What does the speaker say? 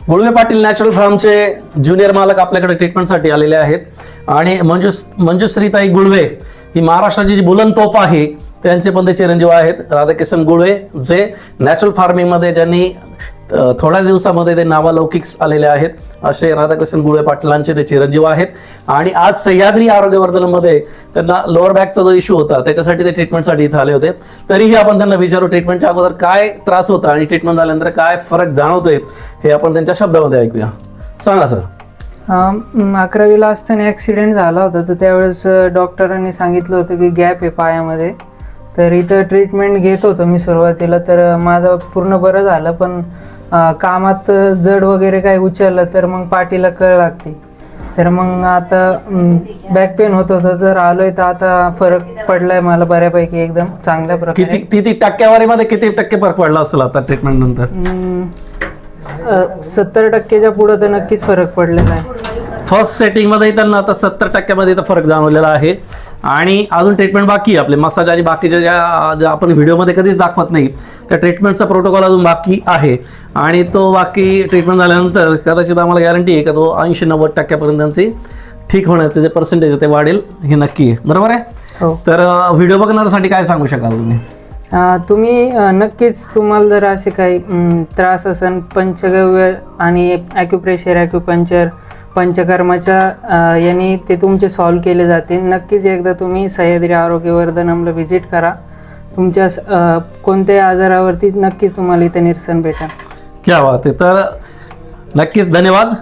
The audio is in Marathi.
गुळवे पाटील नॅचरल फार्मचे ज्युनियर मालक आपल्याकडे ट्रीटमेंटसाठी आलेले आहेत आणि मंजुश्रीताई गुळवे ही महाराष्ट्राची जी बुलंद तोफ आहे त्यांचे पण ते चिरंजीव आहेत. राधाकिशन गुळवे जे नॅचरल फार्मिंगमध्ये ज्यांनी थोड्या दिवसामध्ये ते नावालौकिक आलेले आहेत असे राधाकिशन गुळवे पाटलांचे ते चिरंजीव आहेत. आणि आज सह्याद्री आरोग्यवर्धनमध्ये त्यांना लोअर बॅकचा जो इश्यू होता त्याच्यासाठी ते ट्रीटमेंटसाठी इथे आले होते. तरीही आपण त्यांना विचारू ट्रीटमेंटच्या अगोदर काय त्रास होता आणि ट्रीटमेंट झाल्यानंतर काय फरक जाणवतोय हे आपण त्यांच्या शब्दामध्ये ऐकूया. सांगा सर. 11वीला असताना ॲक्सिडेंट झाला होता, तर त्यावेळेस डॉक्टरांनी सांगितलं होतं की गॅप आहे पायामध्ये. तर इथं ट्रीटमेंट घेत होतो मी सुरुवातीला, तर माझं पूर्ण बरं झालं. पण कामात जड वगैरे काही उचललं तर मग पाठीला कळ लागते. तर मग आता बॅक पेन होत होतं, तर आलोय तर आता फरक पडलाय मला बऱ्यापैकी, एकदम चांगल्या प्रकारे. किती टक्केवारीमध्ये किती टक्के फरक पडला असेल आता ट्रीटमेंट नंतर? 70%च्या पुढं तर नक्कीच फरक पडलेला आहे. फर्स्ट सेटिंगमध्ये त्यांना आता 70% फरक जाणवलेला आहे. आणि अजून ट्रीटमेंट बाकी आहे. आपले मसाज आणि बाकीच्या ज्या आपण व्हिडिओमध्ये कधीच दाखवत नाही त्या ट्रीटमेंटचा प्रोटोकॉल अजून बाकी आहे. आणि तो बाकी ट्रीटमेंट झाल्यानंतर कदाचित आम्हाला गॅरंटी आहे का तो 80-90% त्यांची ठीक होण्याचे जे पर्सेंटेज ते वाढेल, हे नक्की आहे. बरोबर आहे? हो. तर व्हिडिओ बघण्यासाठी काय सांगू शकाल तुम्ही? तुम्ही नक्कीच, तुम्हाला जर असे काही त्रास असेल, पंचगव्य आणि ॲक्युप्रेशर, ॲक्युपंक्चर, पंचकर्माच्या यांनी ते तुमचे सॉल्व्ह केले जातील. नक्कीच एकदा तुम्ही सह्याद्री आरोग्यवर्धनमला व्हिजिट करा. तुमच्या कोणत्याही आजारावरती नक्कीच तुम्हाला इथे निरसन भेटेल. क्या बात आहे. तर नक्कीच धन्यवाद.